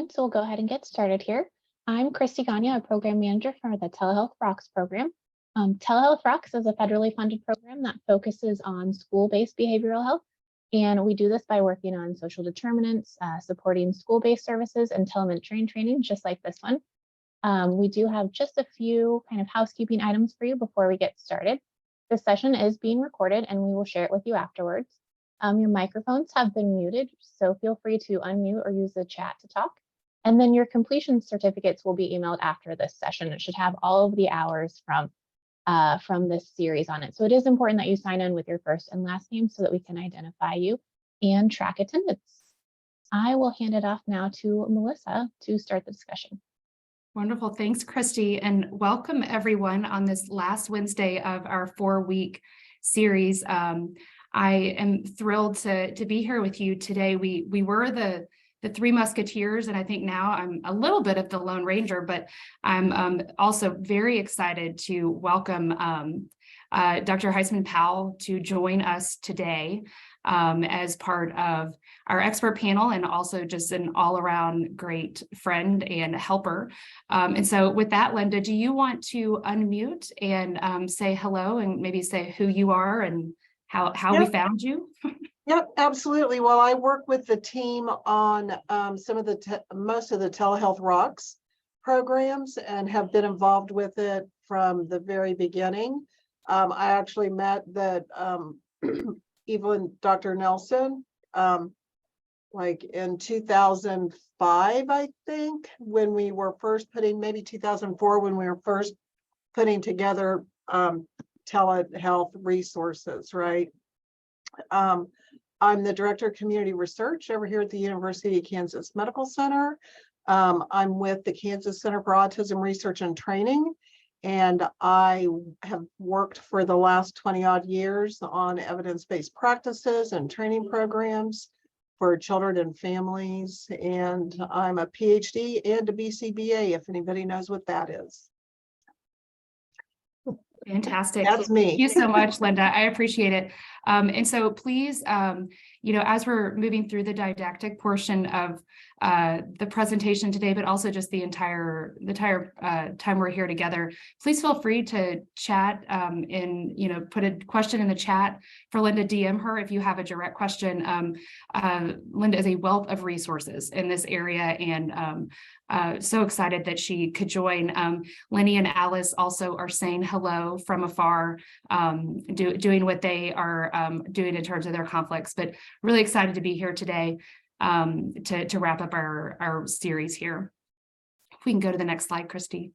right, so we'll go ahead and get started here. I'm Christy Ganya, a program manager for the Telehealth Rocks program. Telehealth Rocks is a federally funded program that focuses on school-based behavioral health. And we do this by working on social determinants, supporting school-based services, and telementoring training, just like this one. We do have just a few kind of housekeeping items for you before we get started. This session is being recorded and we will share it with you afterwards. Your microphones have been muted, so feel free to unmute or use the chat to talk. And then your completion certificates will be emailed after this session. It should have all of the hours from this series on it. So it is important that you sign in with your first and last name so that we can identify you and track attendance. I will hand it off now to Melissa to start the discussion. Wonderful. Thanks, Christy, and welcome everyone on this last Wednesday of our 4-week series. I am thrilled to be here with you today. We were the Three Musketeers, and I think now I'm a little bit of the Lone Ranger, but I'm also very excited to welcome Dr. Heisman-Powell to join us today as part of our expert panel, and also just an all-around great friend and helper. And so with that, Linda, do you want to unmute and say hello and maybe say who you are and how Yep. we found you? Yep, absolutely. Well, I work with the team on most of the Telehealth Rocks programs and have been involved with it from the very beginning. I actually met even Dr. Nelson like in 2005, I think, when we were first maybe 2004, when we were first putting together telehealth resources, right? I'm the director of community research over here at the University of Kansas Medical Center. I'm with the Kansas Center for Autism Research and Training, and I have worked for the last 20 odd years on evidence-based practices and training programs for children and families. And I'm a PhD and a BCBA, if anybody knows what that is. Fantastic. That's me. Thank you so much, Linda. I appreciate it. And so please, as we're moving through the didactic portion of the presentation today, but also just the entire time we're here together, please feel free to chat put a question in the chat for Linda. DM her if you have a direct question. Linda is a wealth of resources in this area, and so excited that she could join. Lenny and Alice also are saying hello from afar, doing what they are doing in terms of their conflicts, but really excited to be here today to wrap up our series here. If we can go to the next slide, Christy.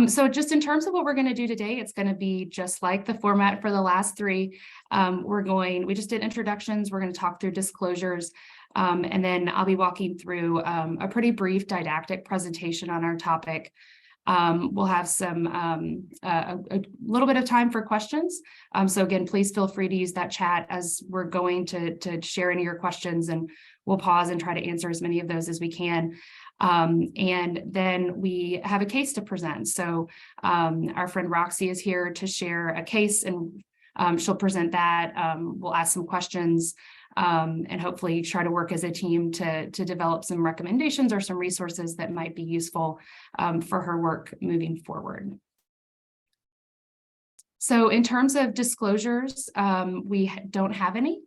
So just in terms of what we're going to do today, it's going to be just like the format for the last three. We just did introductions. We're going to talk through disclosures. And then I'll be walking through a pretty brief didactic presentation on our topic. We'll have a little bit of time for questions. So again, please feel free to use that chat as we're going to share any of your questions, and we'll pause and try to answer as many of those as we can. And then we have a case to present. So our friend Roxy is here to share a case, and she'll present that. We'll ask some questions and hopefully try to work as a team to develop some recommendations or some resources that might be useful for her work moving forward. So in terms of disclosures, we don't have any.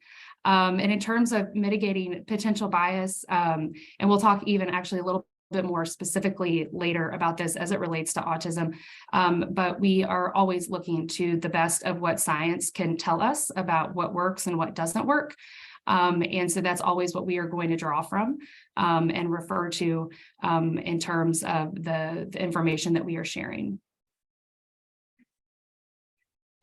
And in terms of mitigating potential bias, and we'll talk even actually a little bit more specifically later about this as it relates to autism, but we are always looking to the best of what science can tell us about what works and what doesn't work. And so that's always what we are going to draw from and refer to in terms of the information that we are sharing.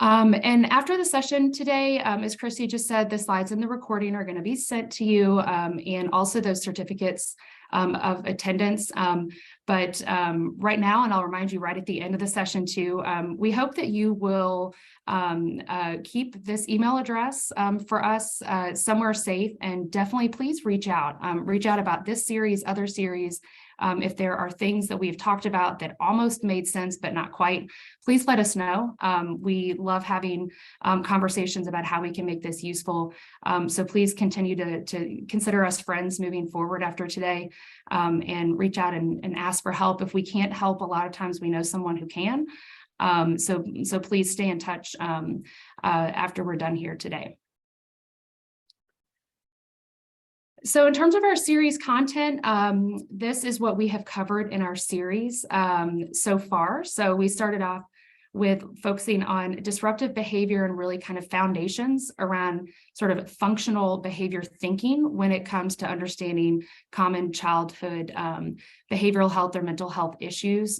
And after the session today, as Christy just said, the slides and the recording are going to be sent to you, and also those certificates of attendance. But right now, and I'll remind you right at the end of the session too, we hope that you will keep this email address for us somewhere safe, and definitely please reach out about this series, other series, If there are things that we've talked about that almost made sense, but not quite, please let us know. We love having conversations about how we can make this useful. So please continue to consider us friends moving forward after today, and reach out and ask for help. If we can't help, a lot of times we know someone who can. So please stay in touch after we're done here today. So in terms of our series content, this is what we have covered in our series so far. So we started off with focusing on disruptive behavior and really kind of foundations around sort of functional behavior thinking when it comes to understanding common childhood behavioral health or mental health issues,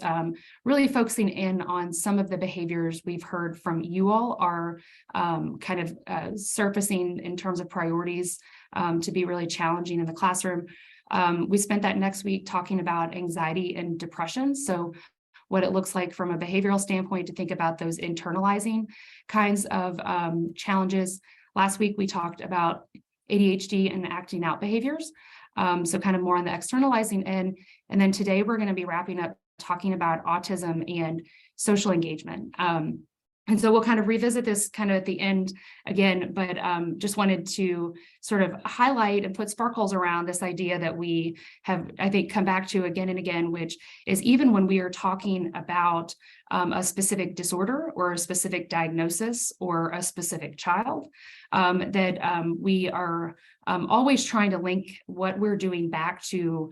really focusing in on some of the behaviors we've heard from you all are kind of surfacing in terms of priorities to be really challenging in the classroom. We spent that next week talking about anxiety and depression. So what it looks like from a behavioral standpoint to think about those internalizing kinds of challenges. Last week, we talked about ADHD and acting out behaviors. So kind of more on the externalizing end. And then today we're going to be wrapping up talking about autism and social engagement. And so we'll kind of revisit this kind of at the end again, but just wanted to sort of highlight and put sparkles around this idea that we have, I think, come back to again and again, which is even when we are talking about a specific disorder or a specific diagnosis or a specific child, that we are always trying to link what we're doing back to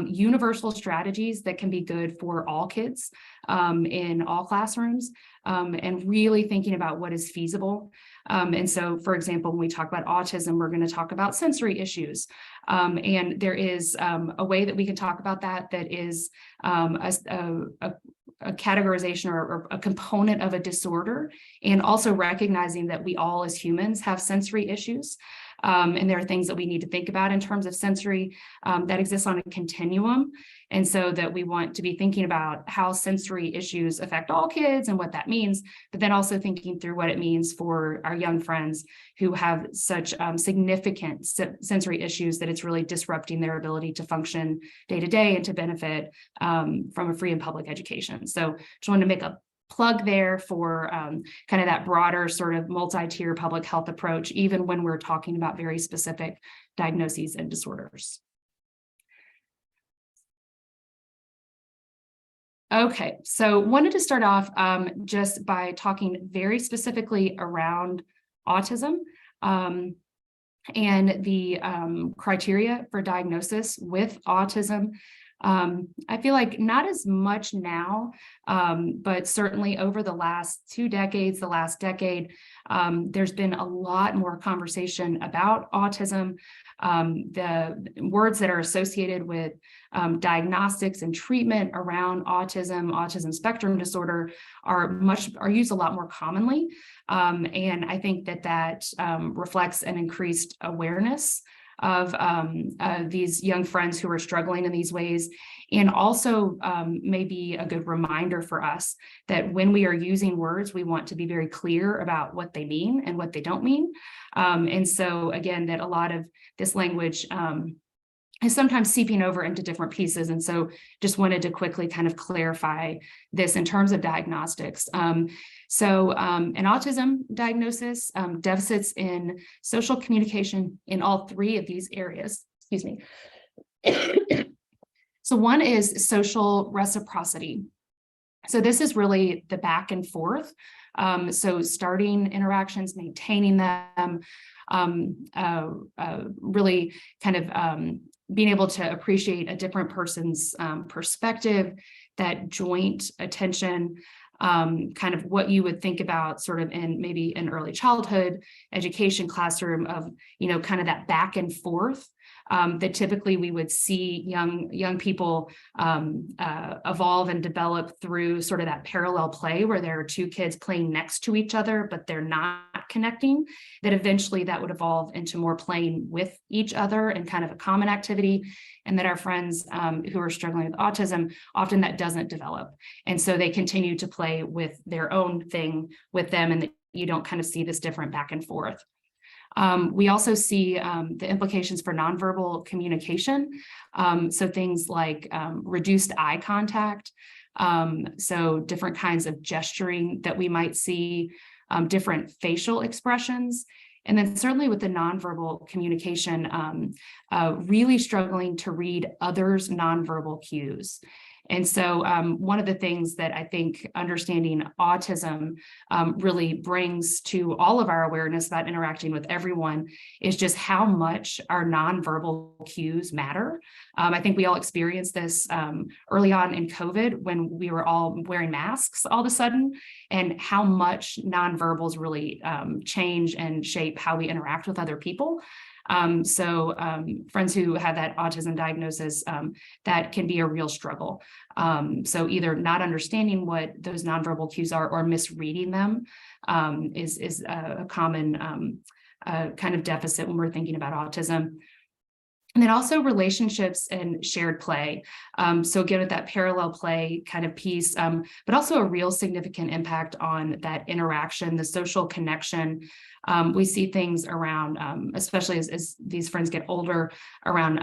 universal strategies that can be good for all kids in all classrooms, and really thinking about what is feasible. And so, for example, when we talk about autism, we're going to talk about sensory issues. And there is a way that we can talk about that is a categorization or a component of a disorder, and also recognizing that we all as humans have sensory issues. And there are things that we need to think about in terms of sensory that exists on a continuum. And so that we want to be thinking about how sensory issues affect all kids and what that means, but then also thinking through what it means for our young friends who have such significant sensory issues that it's really disrupting their ability to function day to day and to benefit from a free and public education. So just wanted to make a plug there for kind of that broader sort of multi-tier public health approach, even when we're talking about very specific diagnoses and disorders. Okay, so wanted to start off just by talking very specifically around autism and the criteria for diagnosis with autism. I feel like not as much now, but certainly over the last 2 decades, the last decade, there's been a lot more conversation about autism. The words that are associated with diagnostics and treatment around autism spectrum disorder are used a lot more commonly. And I think that reflects an increased awareness of these young friends who are struggling in these ways, and also maybe a good reminder for us that when we are using words, we want to be very clear about what they mean and what they don't mean. And so again, that a lot of this language is sometimes seeping over into different pieces. And so just wanted to quickly kind of clarify this in terms of diagnostics. So an autism diagnosis, deficits in social communication in all 3 of these areas, excuse me. So one is social reciprocity. So this is really the back and forth. So starting interactions, maintaining them, really kind of being able to appreciate a different person's perspective, that joint attention, kind of what you would think about sort of in maybe an early childhood education classroom of, kind of that back and forth that typically we would see young people evolve and develop through sort of that parallel play where there are 2 kids playing next to each other, but they're not connecting, that eventually that would evolve into more playing with each other and kind of a common activity. And that our friends who are struggling with autism, often that doesn't develop. And so they continue to play with their own thing with them, and that you don't kind of see this different back and forth. We also see the implications for nonverbal communication. So things like reduced eye contact, so different kinds of gesturing that we might see, different facial expressions. And then certainly with the nonverbal communication, really struggling to read others' nonverbal cues. And so one of the things that I think understanding autism really brings to all of our awareness about interacting with everyone is just how much our nonverbal cues matter. I think we all experienced this early on in COVID when we were all wearing masks all of a sudden, and how much nonverbals really change and shape how we interact with other people. Friends who have that autism diagnosis, that can be a real struggle. So either not understanding what those nonverbal cues are or misreading them is a common kind of deficit when we're thinking about autism. And then also relationships and shared play. So again, with that parallel play kind of piece, but also a real significant impact on that interaction, the social connection. We see things around, especially as these friends get older, around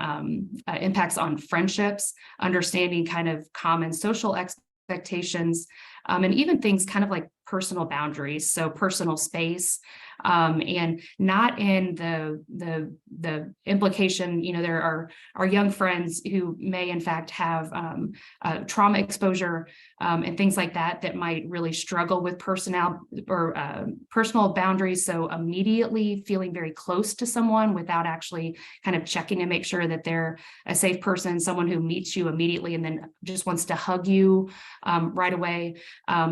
impacts on friendships, understanding kind of common social expectations, and even things kind of like personal boundaries, so personal space, and not in the implication, there are young friends who may in fact have trauma exposure and things like that might really struggle with personal boundaries. So immediately feeling very close to someone without actually kind of checking to make sure that they're a safe person, someone who meets you immediately and then just wants to hug you right away.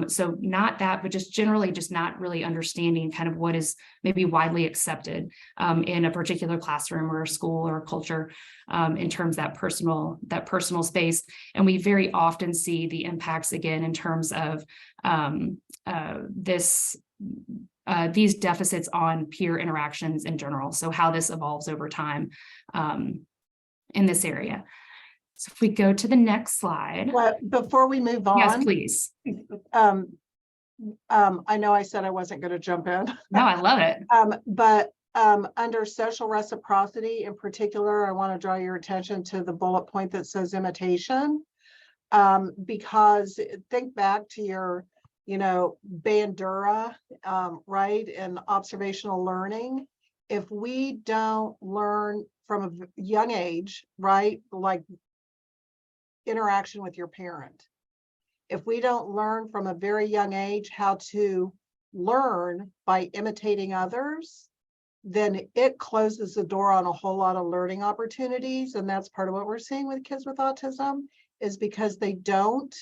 So not that, but just generally just not really understanding kind of what is maybe widely accepted in a particular classroom or a school or a culture in terms of that personal space. And we very often see the impacts again in terms of these deficits on peer interactions in general. So how this evolves over time in this area. So if we go to the next slide. Well, before we move on. Yes, please. I know I said I wasn't going to jump in. No, I love it. But under social reciprocity in particular, I want to draw your attention to the bullet point that says imitation, because think back to your, Bandura, right, and observational learning. If we don't learn from a young age, right, like interaction with your parent, if we don't learn from a very young age how to learn by imitating others, then it closes the door on a whole lot of learning opportunities. And that's part of what we're seeing with kids with autism, is because they don't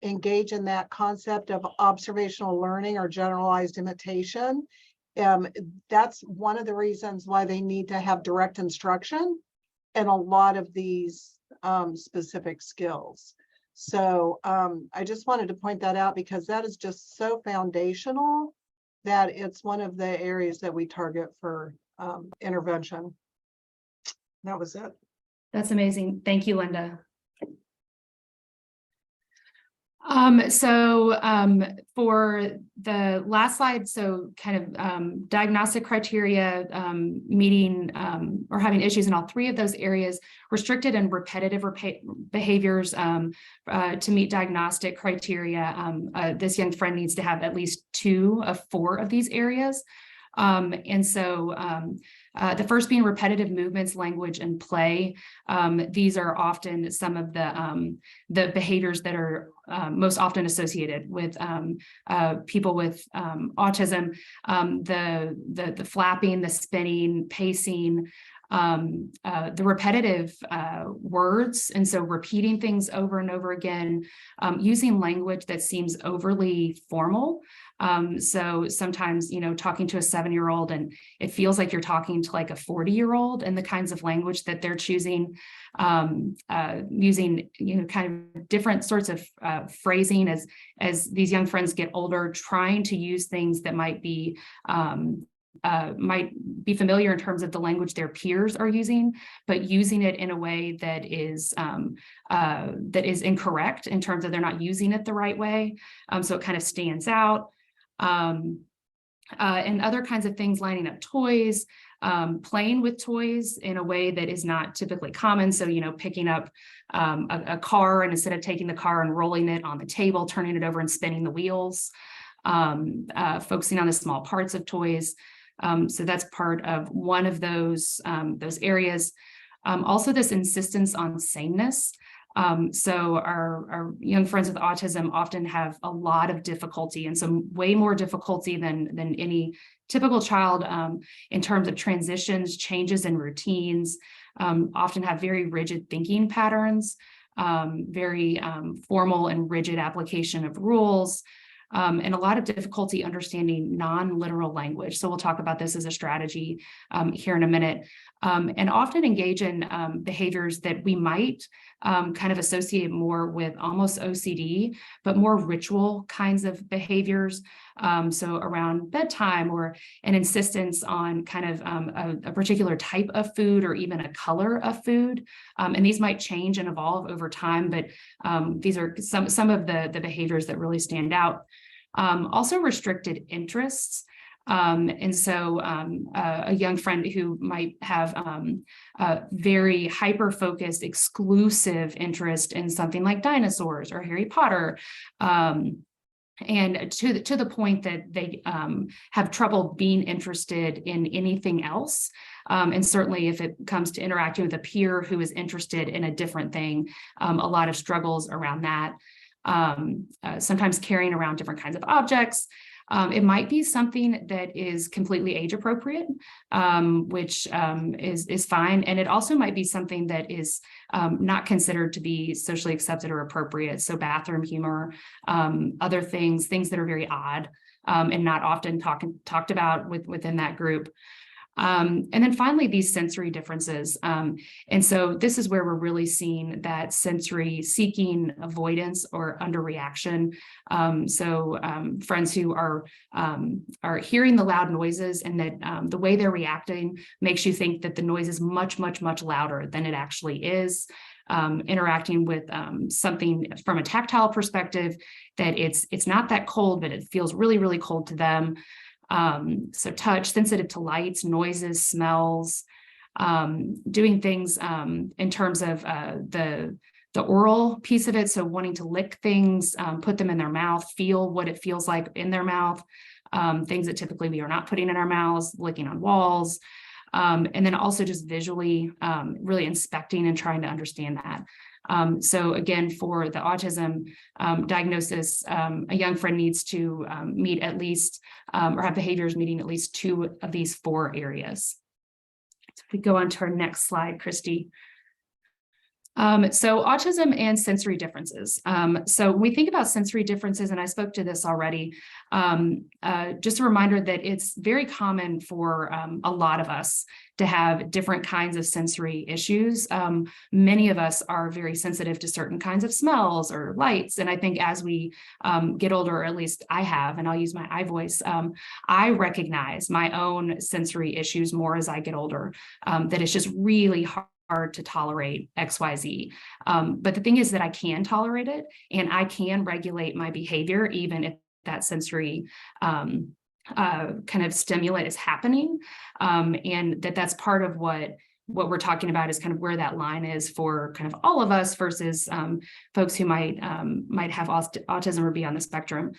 engage in that concept of observational learning or generalized imitation. That's one of the reasons why they need to have direct instruction in a lot of these specific skills. So I just wanted to point that out because that is just so foundational that it's one of the areas that we target for intervention. That was it. That's amazing. Thank you, Linda. For the last slide, so kind of diagnostic criteria, meeting or having issues in all three of those areas, restricted and repetitive behaviors to meet diagnostic criteria. This young friend needs to have at least 2 of 4 of these areas. The first being repetitive movements, language, and play. These are often some of the behaviors that are most often associated with people with autism. The flapping, the spinning, pacing, the repetitive words, and so repeating things over and over again, using language that seems overly formal. So sometimes, talking to a 7-year-old and it feels like you're talking to like a 40-year-old, and the kinds of language that they're choosing, using, kind of different sorts of phrasing as these young friends get older, trying to use things that might be familiar in terms of the language their peers are using, but using it in a way that is incorrect in terms of they're not using it the right way. So it kind of stands out. And other kinds of things, lining up toys, playing with toys in a way that is not typically common. So, picking up a car, and instead of taking the car and rolling it on the table, turning it over and spinning the wheels, focusing on the small parts of toys. So that's part of one of those areas. Also, this insistence on sameness. So our young friends with autism often have a lot of difficulty, and some way more difficulty than any typical child in terms of transitions, changes in routines, often have very rigid thinking patterns, very formal and rigid application of rules, and a lot of difficulty understanding non-literal language. So we'll talk about this as a strategy here in a minute, and often engage in behaviors that we might kind of associate more with almost OCD, but more ritual kinds of behaviors. So around bedtime, or an insistence on kind of a particular type of food, or even a color of food. And these might change and evolve over time, but these are some of the behaviors that really stand out. Also restricted interests. And so a young friend who might have a very hyper-focused, exclusive interest in something like dinosaurs or Harry Potter, and to the point that they have trouble being interested in anything else. And certainly if it comes to interacting with a peer who is interested in a different thing, a lot of struggles around that. Sometimes carrying around different kinds of objects. It might be something that is completely age appropriate, which is fine. And it also might be something that is not considered to be socially accepted or appropriate. So bathroom humor, other things that are very odd and not often talked about within that group. And then finally, these sensory differences. And so this is where we're really seeing that sensory seeking, avoidance, or underreaction. So friends who are hearing the loud noises, and that the way they're reacting makes you think that the noise is much, much, much louder than it actually is. Interacting with something from a tactile perspective, that it's not that cold, but it feels really, really cold to them. So touch, sensitive to lights, noises, smells, doing things in terms of the oral piece of it. So wanting to lick things, put them in their mouth, feel what it feels like in their mouth, things that typically we are not putting in our mouths, licking on walls. And then also just visually really inspecting and trying to understand that. So again, for the autism diagnosis, a young friend needs to meet at least, or have behaviors meeting at least 2 of these 4 areas. So if we go on to our next slide, Christy. So autism and sensory differences. So when we think about sensory differences, and I spoke to this already, just a reminder that it's very common for a lot of us to have different kinds of sensory issues. Many of us are very sensitive to certain kinds of smells or lights. And I think as we get older, or at least I have, and I'll use my I voice, I recognize my own sensory issues more as I get older, that it's just really hard to tolerate XYZ. But the thing is that I can tolerate it, and I can regulate my behavior, even if that sensory kind of stimulant is happening. And that's part of what we're talking about, is kind of where that line is for kind of all of us versus folks who might have autism or be on the spectrum.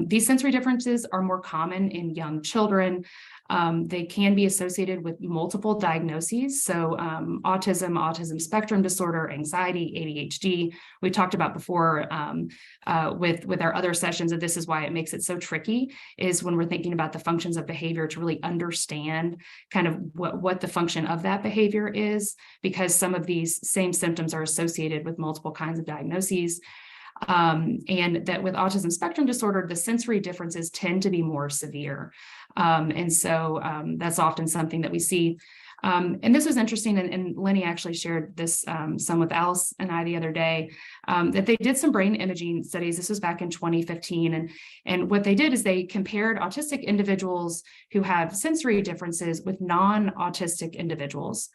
These sensory differences are more common in young children. They can be associated with multiple diagnoses. So autism spectrum disorder, anxiety, ADHD, we talked about before with our other sessions, and this is why it makes it so tricky, is when we're thinking about the functions of behavior, to really understand kind of what the function of that behavior is, because some of these same symptoms are associated with multiple kinds of diagnoses. And that with autism spectrum disorder, the sensory differences tend to be more severe. And so that's often something that we see. And this was interesting, and Lenny actually shared this some with Alice and I the other day, that they did some brain imaging studies. This was back in 2015. And what they did is they compared autistic individuals who have sensory differences with non-autistic individuals.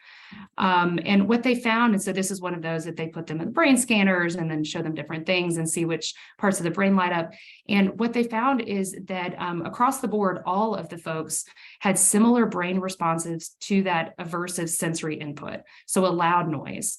And what they found, and so this is one of those that they put them in brain scanners and then show them different things and see which parts of the brain light up. And what they found is that across the board, all of the folks had similar brain responses to that aversive sensory input. So a loud noise.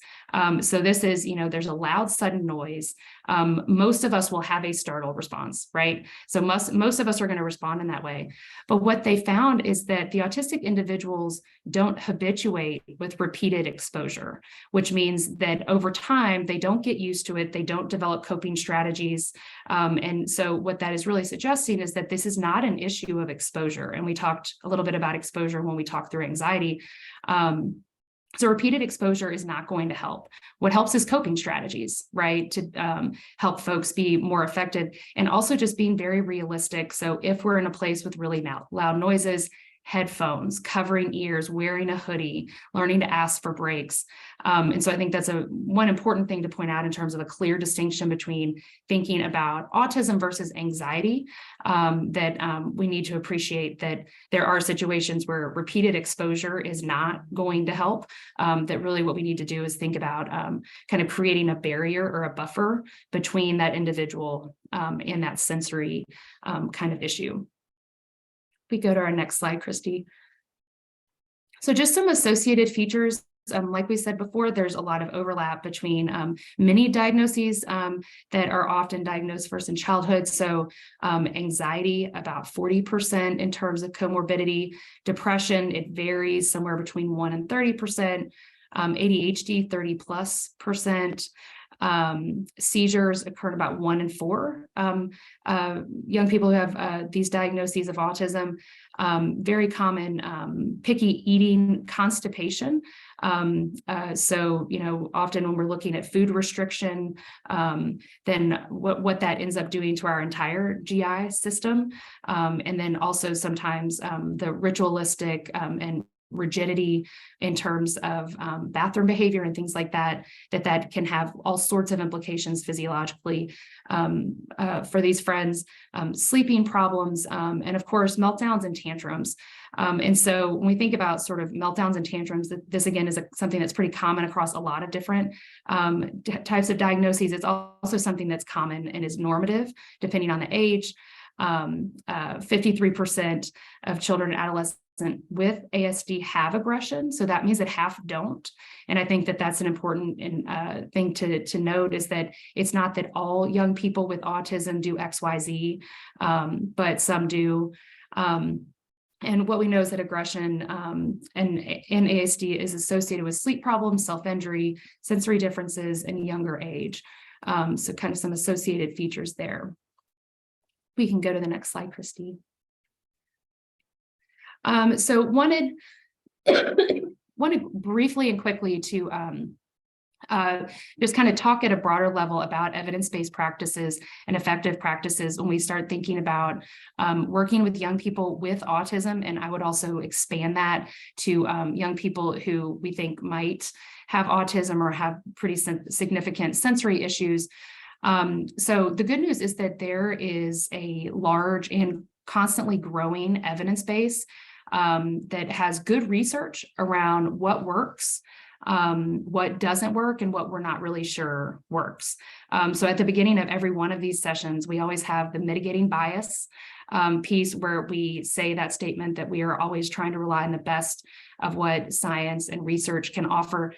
So this is, there's a loud, sudden noise. Most of us will have a startle response, right? So most of us are going to respond in that way. But what they found is that the autistic individuals don't habituate with repeated exposure, which means that over time, they don't get used to it. They don't develop coping strategies. And so what that is really suggesting is that this is not an issue of exposure. And we talked a little bit about exposure when we talked through anxiety. So repeated exposure is not going to help. What helps is coping strategies, right? To help folks be more effective, and also just being very realistic. So if we're in a place with really loud noises, headphones, covering ears, wearing a hoodie, learning to ask for breaks. And so I think that's one important thing to point out in terms of a clear distinction between thinking about autism versus anxiety, that we need to appreciate that there are situations where repeated exposure is not going to help, that really what we need to do is think about kind of creating a barrier or a buffer between that individual and that sensory kind of issue. We go to our next slide, Christy. So just some associated features. Like we said before, there's a lot of overlap between many diagnoses that are often diagnosed first in childhood. So anxiety, about 40% in terms of comorbidity. Depression, it varies somewhere between 1 and 30%. ADHD, 30+%. Seizures occur in about 1 in 4 young people who have these diagnoses of autism. Very common picky eating, constipation. So, often when we're looking at food restriction, then what that ends up doing to our entire GI system. And then also sometimes the ritualistic and rigidity in terms of bathroom behavior and things like that can have all sorts of implications physiologically for these friends, sleeping problems, and of course, meltdowns and tantrums. And so when we think about sort of meltdowns and tantrums, this again is something that's pretty common across a lot of different types of diagnoses. It's also something that's common and is normative depending on the age. 53% of children and adolescents with ASD have aggression. So that means that half don't. And I think that that's an important thing to note, is that it's not that all young people with autism do XYZ, but some do. And what we know is that aggression and ASD is associated with sleep problems, self-injury, sensory differences, and younger age. So kind of some associated features there. We can go to the next slide, Christy. So wanted briefly and quickly to just kind of talk at a broader level about evidence-based practices and effective practices when we start thinking about working with young people with autism. And I would also expand that to young people who we think might have autism or have pretty significant sensory issues. So the good news is that there is a large and constantly growing evidence base that has good research around what works, what doesn't work, and what we're not really sure works. So at the beginning of every one of these sessions, we always have the mitigating bias piece, where we say that statement that we are always trying to rely on the best of what science and research can offer.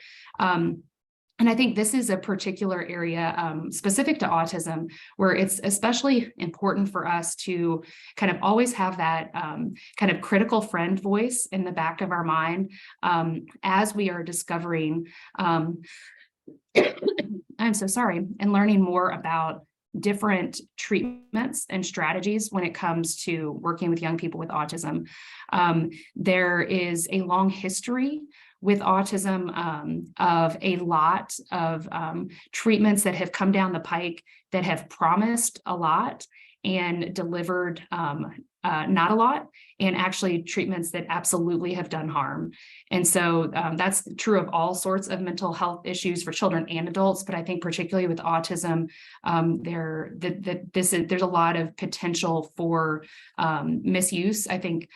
And I think this is a particular area specific to autism, where it's especially important for us to kind of always have that kind of critical friend voice in the back of our mind as we are discovering, I'm so sorry, and learning more about different treatments and strategies when it comes to working with young people with autism. There is a long history with autism of a lot of treatments that have come down the pike that have promised a lot and delivered not a lot, and actually treatments that absolutely have done harm. And so that's true of all sorts of mental health issues for children and adults, but I think particularly with autism, there's a lot of potential for misuse. I think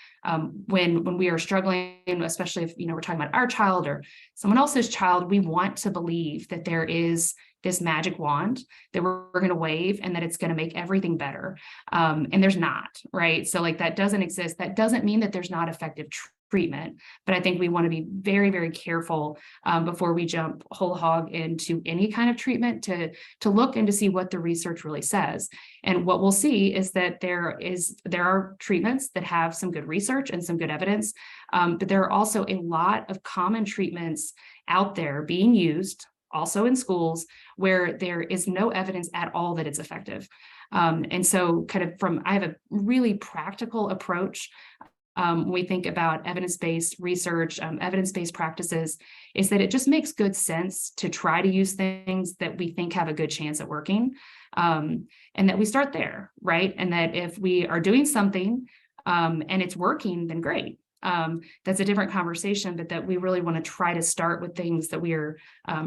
when we are struggling, especially if we're talking about our child or someone else's child, we want to believe that there is this magic wand that we're going to wave and that it's going to make everything better. And there's not, right? So like that doesn't exist. That doesn't mean that there's not effective treatment, but I think we want to be very, very careful before we jump whole hog into any kind of treatment to look and to see what the research really says. And what we'll see is that there are treatments that have some good research and some good evidence, but there are also a lot of common treatments out there being used also in schools where there is no evidence at all that it's effective. And so I have a really practical approach when we think about evidence-based research, evidence-based practices, is that it just makes good sense to try to use things that we think have a good chance at working, and that we start there, right? And that if we are doing something and it's working, then great. That's a different conversation, but that we really want to try to start with things that we are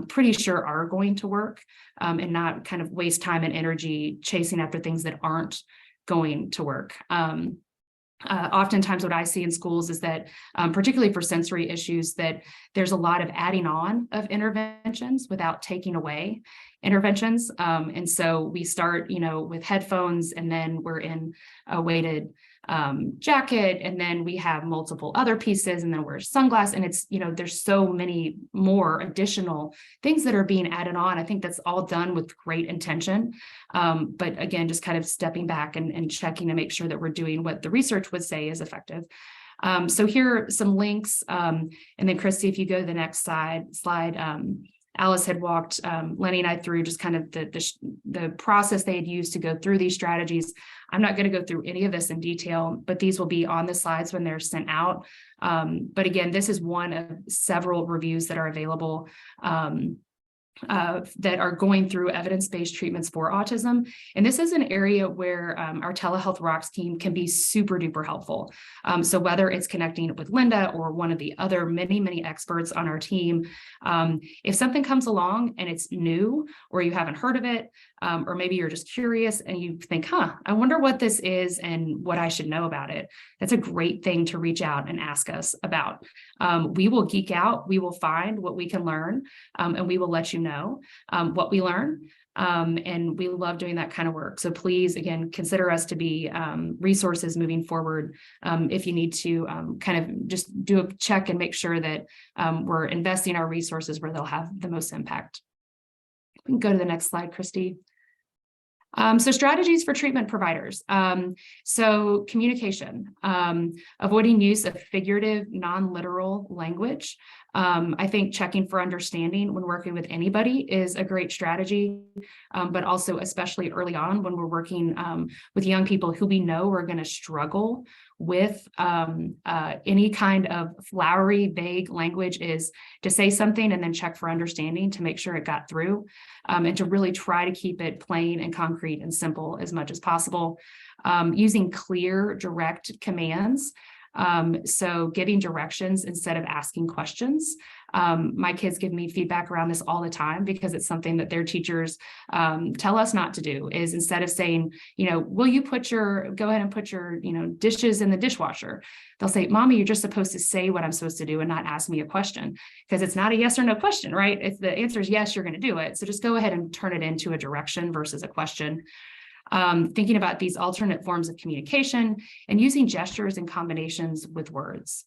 pretty sure are going to work, and not kind of waste time and energy chasing after things that aren't going to work. Oftentimes what I see in schools is that, particularly for sensory issues, that there's a lot of adding on of interventions without taking away interventions. And so we start, with headphones, and then we're in a weighted jacket, and then we have multiple other pieces, and then we're sunglasses, and it's, there's so many more additional things that are being added on. I think that's all done with great intention. But again, just kind of stepping back and checking to make sure that we're doing what the research would say is effective. So here are some links. And then Christy, if you go to the next slide, Alice had walked Lenny and I through just kind of the process they had used to go through these strategies. I'm not going to go through any of this in detail, but these will be on the slides when they're sent out. But again, this is one of several reviews that are available that are going through evidence-based treatments for autism. And this is an area where our Telehealth Rocks team can be super duper helpful. So whether it's connecting with Linda or one of the other many experts on our team, if something comes along and it's new, or you haven't heard of it, or maybe you're just curious and you think, I wonder what this is and what I should know about it, that's a great thing to reach out and ask us about. We will geek out, we will find what we can learn, and we will let you know what we learn. And we love doing that kind of work. So please, again, consider us to be resources moving forward. If you need to kind of just do a check and make sure that we're investing our resources where they'll have the most impact. We can go to the next slide, Christy. So strategies for treatment providers. So communication, avoiding use of figurative, non-literal language. I think checking for understanding when working with anybody is a great strategy, but also especially early on when we're working with young people who we know are going to struggle with any kind of flowery, vague language, is to say something and then check for understanding to make sure it got through, and to really try to keep it plain and concrete and simple as much as possible. Using clear, direct commands. So giving directions instead of asking questions. My kids give me feedback around this all the time because it's something that their teachers tell us not to do, is instead of saying, will you go ahead and put your, dishes in the dishwasher? They'll say, Mommy, you're just supposed to say what I'm supposed to do and not ask me a question, because it's not a yes or no question, right? If the answer is yes, you're going to do it. So just go ahead and turn it into a direction versus a question. Thinking about these alternate forms of communication and using gestures and combinations with words.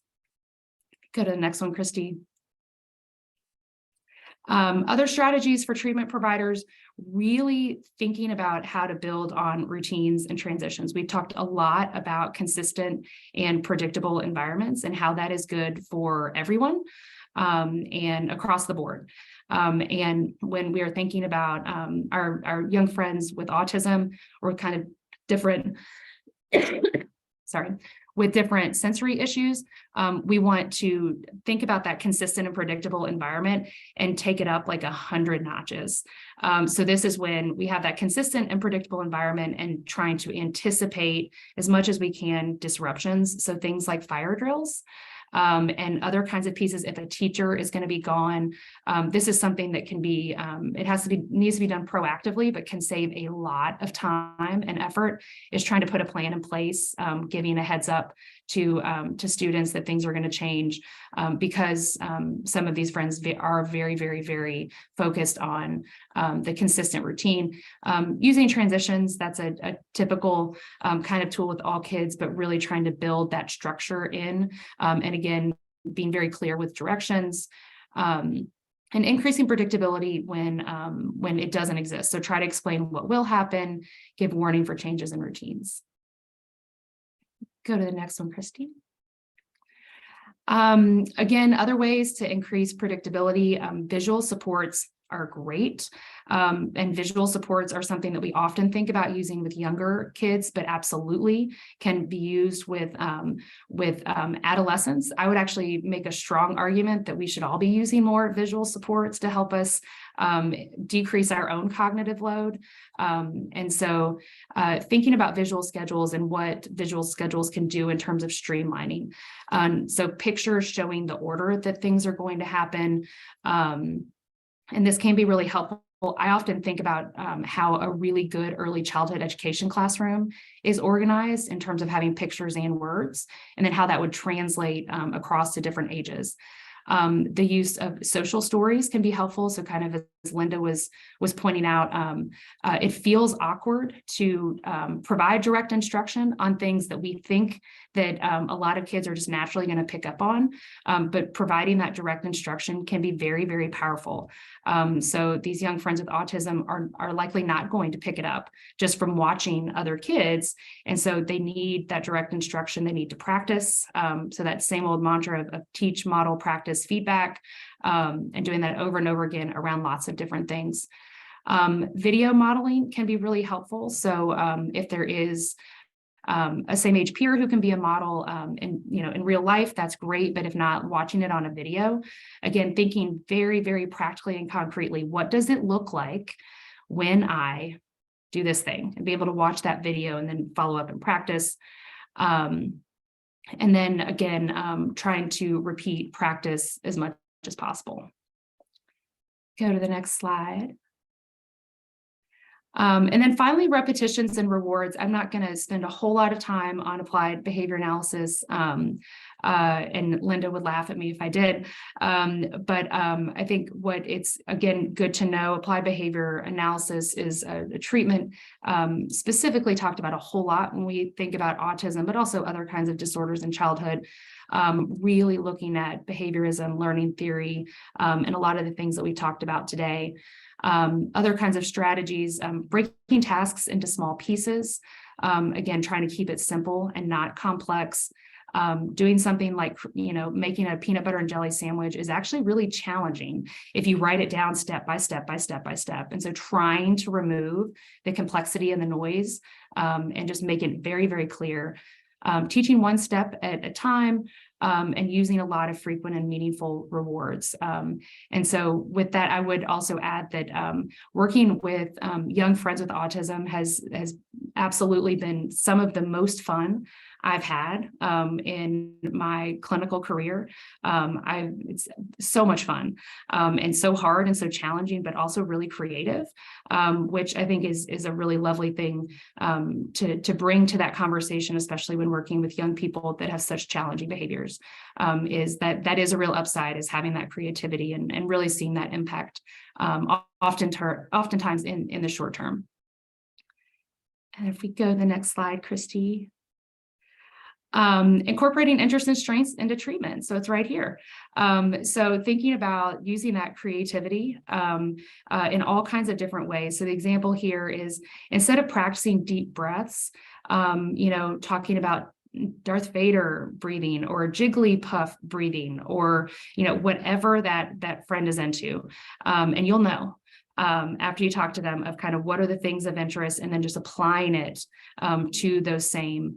Go to the next one, Christy. Other strategies for treatment providers, really thinking about how to build on routines and transitions. We've talked a lot about consistent and predictable environments and how that is good for everyone and across the board. And when we are thinking about our young friends with autism or kind of different with different sensory issues, we want to think about that consistent and predictable environment and take it up like 100 notches. So this is when we have that consistent and predictable environment and trying to anticipate as much as we can disruptions. So things like fire drills. And other kinds of pieces. If a teacher is going to be gone, this is something that can be, needs to be done proactively, but can save a lot of time and effort, is trying to put a plan in place, giving a heads up to students that things are going to change, because some of these friends are very, very, very focused on the consistent routine. Using transitions, that's a typical kind of tool with all kids, but really trying to build that structure in, and again, being very clear with directions, and increasing predictability when it doesn't exist. So try to explain what will happen, give warning for changes in routines. Go to the next one, Christy. Again, other ways to increase predictability, visual supports are great. And visual supports are something that we often think about using with younger kids, but absolutely can be used with adolescents. I would actually make a strong argument that we should all be using more visual supports to help us decrease our own cognitive load. And so thinking about visual schedules and what visual schedules can do in terms of streamlining. So pictures showing the order that things are going to happen. And this can be really helpful. I often think about how a really good early childhood education classroom is organized in terms of having pictures and words, and then how that would translate across to different ages. The use of social stories can be helpful. So kind of as Linda was pointing out, it feels awkward to provide direct instruction on things that we think that a lot of kids are just naturally going to pick up on, but providing that direct instruction can be very, very powerful. So these young friends with autism are likely not going to pick it up just from watching other kids. And so they need that direct instruction. They need to practice. So that same old mantra of teach, model, practice, feedback, and doing that over and over again around lots of different things. Video modeling can be really helpful. So if there is a same age peer who can be a model in real life, that's great. But if not, watching it on a video, again, thinking very, very practically and concretely, what does it look like when I do this thing, and be able to watch that video and then follow up and practice. And then again, trying to repeat practice as much as possible. Go to the next slide. And then finally, repetitions and rewards. I'm not going to spend a whole lot of time on applied behavior analysis, and Linda would laugh at me if I did. But I think what it's, again, good to know, applied behavior analysis is a treatment specifically talked about a whole lot when we think about autism, but also other kinds of disorders in childhood. Really looking at behaviorism, learning theory, and a lot of the things that we talked about today. Other kinds of strategies, breaking tasks into small pieces, again, trying to keep it simple and not complex. Doing something like, making a peanut butter and jelly sandwich is actually really challenging if you write it down step by step by step by step. And so trying to remove the complexity and the noise, and just make it very, very clear. Teaching one step at a time, and using a lot of frequent and meaningful rewards. And so with that, I would also add that working with young friends with autism has absolutely been some of the most fun I've had in my clinical career. It's so much fun, and so hard and so challenging, but also really creative, which I think is a really lovely thing to bring to that conversation, especially when working with young people that have such challenging behaviors. Is that is a real upside, is having that creativity and really seeing that impact oftentimes in the short term. And if we go to the next slide, Christy. Incorporating interests and strengths into treatment. So it's right here. So thinking about using that creativity in all kinds of different ways. So the example here is, instead of practicing deep breaths, talking about Darth Vader breathing or Jigglypuff breathing, or whatever that friend is into, and you'll know. after you talk to them, of kind of what are the things of interest, and then just applying it to those same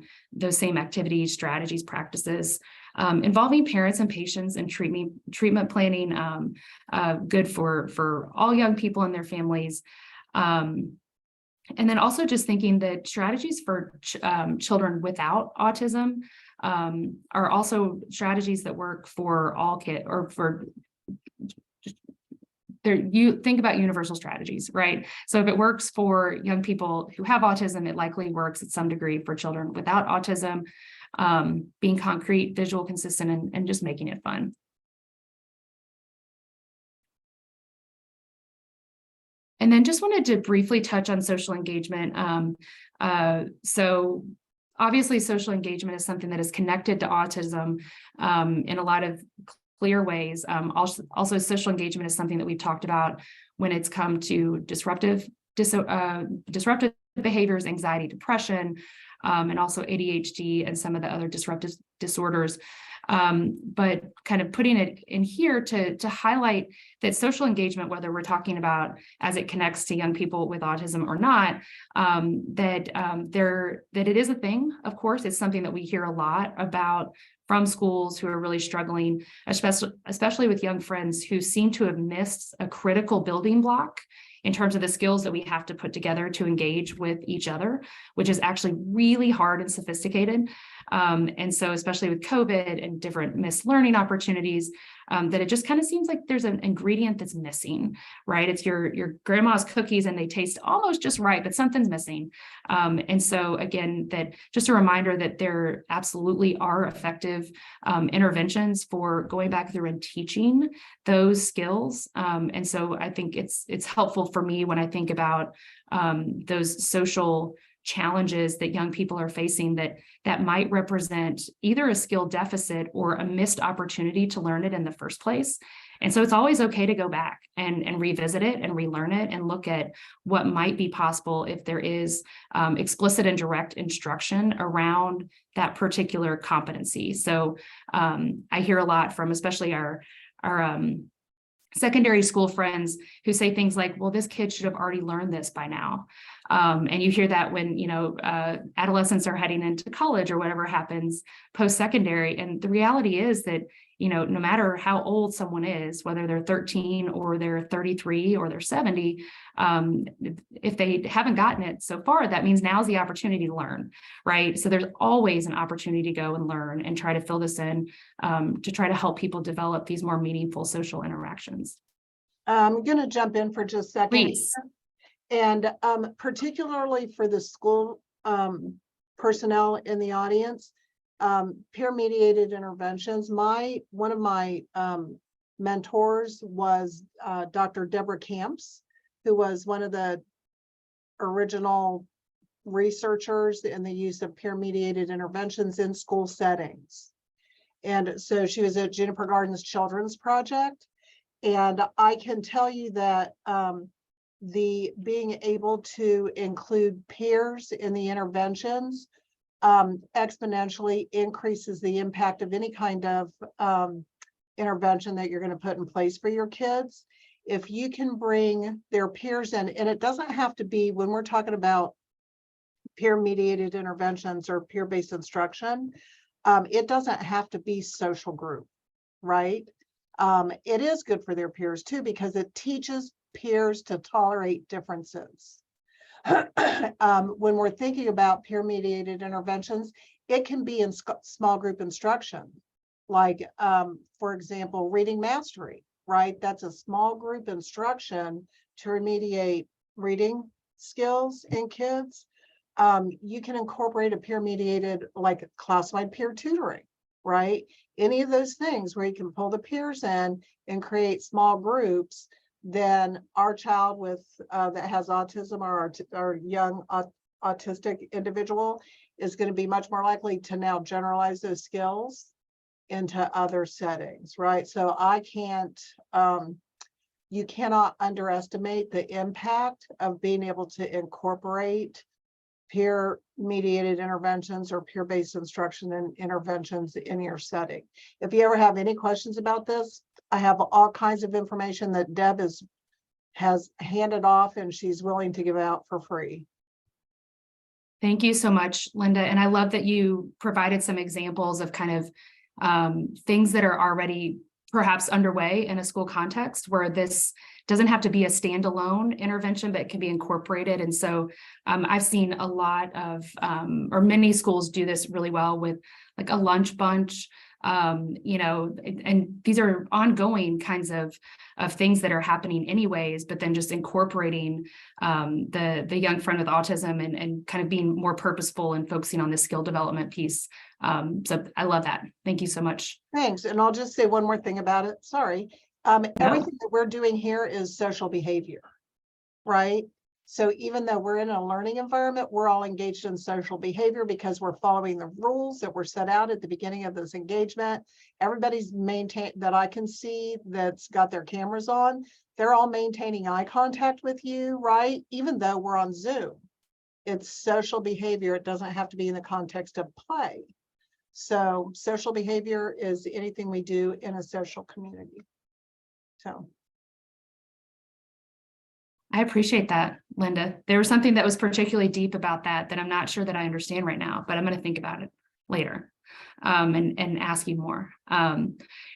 activities, strategies, practices, involving parents and patients and treatment planning, good for all young people and their families. And then also just thinking that strategies for children without autism are also strategies that work for all kids, or for you think about universal strategies, right? So if it works for young people who have autism, it likely works at some degree for children without autism, being concrete, visual, consistent, and just making it fun. And then just wanted to briefly touch on social engagement. So obviously social engagement is something that is connected to autism in a lot of clear ways. Also social engagement is something that we've talked about when it's come to disruptive behaviors, anxiety, depression, and also ADHD and some of the other disruptive disorders. But kind of putting it in here to highlight that social engagement, whether we're talking about as it connects to young people with autism or not, that it is a thing. Of course, it's something that we hear a lot about from schools who are really struggling, especially with young friends who seem to have missed a critical building block in terms of the skills that we have to put together to engage with each other, which is actually really hard and sophisticated. And so especially with COVID and different missed learning opportunities, that it just kind of seems like there's an ingredient that's missing, right? It's your grandma's cookies and they taste almost just right, but something's missing. And so again, that just a reminder that there absolutely are effective interventions for going back through and teaching those skills. And so I think it's helpful for me when I think about those social challenges that young people are facing that might represent either a skill deficit or a missed opportunity to learn it in the first place. And so it's always okay to go back and revisit it and relearn it and look at what might be possible if there is explicit and direct instruction around that particular competency. So I hear a lot from especially our secondary school friends who say things like, well, this kid should have already learned this by now. And you hear that when, adolescents are heading into college or whatever happens post-secondary. And the reality is that, no matter how old someone is, whether they're 13 or they're 33 or they're 70, if they haven't gotten it so far, that means now's the opportunity to learn, right? So there's always an opportunity to go and learn and try to fill this in to try to help people develop these more meaningful social interactions. I'm going to jump in for just a second. Please. And particularly for the school personnel in the audience, peer-mediated interventions. One of my mentors was Dr. Deborah Camps, who was one of the original researchers in the use of peer-mediated interventions in school settings. And so she was at Juniper Gardens Children's Project. And I can tell you that the being able to include peers in the interventions exponentially increases the impact of any kind of intervention that you're going to put in place for your kids. If you can bring their peers in, and it doesn't have to be, when we're talking about peer-mediated interventions or peer-based instruction, it doesn't have to be social group, right? It is good for their peers too, because it teaches peers to tolerate differences. When we're thinking about peer-mediated interventions, it can be in small group instruction, like, for example, reading mastery, right? That's a small group instruction to remediate reading skills in kids. You can incorporate a peer-mediated, like class-wide peer tutoring, right? Any of those things where you can pull the peers in and create small groups. Then our child with that has autism or our young autistic individual is going to be much more likely to now generalize those skills into other settings, right? So you cannot underestimate the impact of being able to incorporate peer-mediated interventions or peer-based instruction and interventions in your setting. If you ever have any questions about this, I have all kinds of information that Deb is has handed off and she's willing to give out for free. Thank you so much, Linda. And I love that you provided some examples of kind of things that are already perhaps underway in a school context where this doesn't have to be a standalone intervention, but it can be incorporated. And so I've seen a lot of, or many schools do this really well with like a lunch bunch, you know, and these are ongoing kinds of things that are happening anyways, but then just incorporating the young friend with autism and kind of being more purposeful and focusing on the skill development piece. So I love that. Thank you so much. Thanks. And I'll just say one more thing about it. Sorry. Everything that we're doing here is social behavior, right? So even though we're in a learning environment, we're all engaged in social behavior because we're following the rules that were set out at the beginning of this engagement. Everybody's maintained that I can see that's got their cameras on. They're all maintaining eye contact with you, right? Even though we're on Zoom, it's social behavior. It doesn't have to be in the context of play. So social behavior is anything we do in a social community. So. I appreciate that, Linda. There was something that was particularly deep about that I'm not sure that I understand right now, but I'm going to think about it later and ask you more.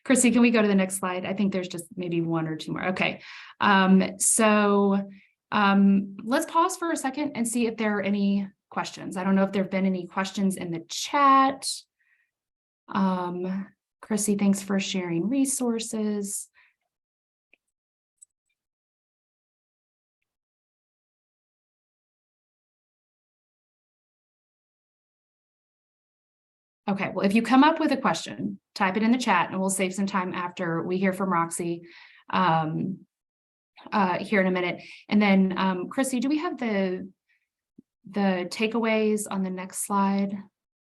Chrissy, can we go to the next slide? I think there's just maybe one or two more. Okay. So let's pause for a second and see if there are any questions. I don't know if there have been any questions in the chat. Chrissy, thanks for sharing resources. Okay, well, if you come up with a question, type it in the chat and we'll save some time after we hear from Roxy here in a minute. And then Chrissy, do we have the takeaways on the next slide?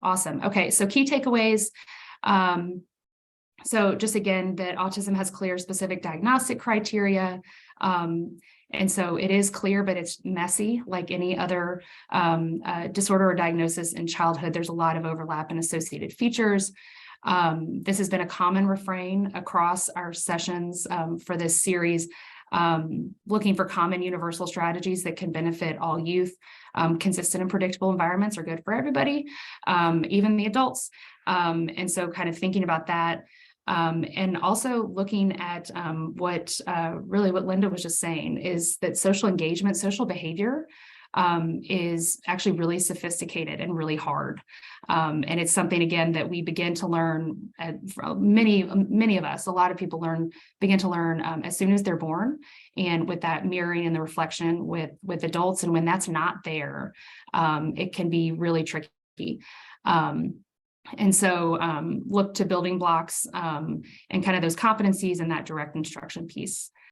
Awesome. Okay, so key takeaways. So just again, that autism has clear specific diagnostic criteria. And so it is clear, but it's messy like any other disorder or diagnosis in childhood. There's a lot of overlap and associated features. This has been a common refrain across our sessions for this series, looking for common universal strategies that can benefit all youth. Consistent and predictable environments are good for everybody, even the adults. And so kind of thinking about that. And also looking at what Linda was just saying is that social engagement, social behavior is actually really sophisticated and really hard. And it's something, again, that we begin to learn, many of us, a lot of people begin to learn as soon as they're born, and with that mirroring and the reflection with adults. And when that's not there, it can be really tricky. And so look to building blocks and kind of those competencies and that direct instruction piece.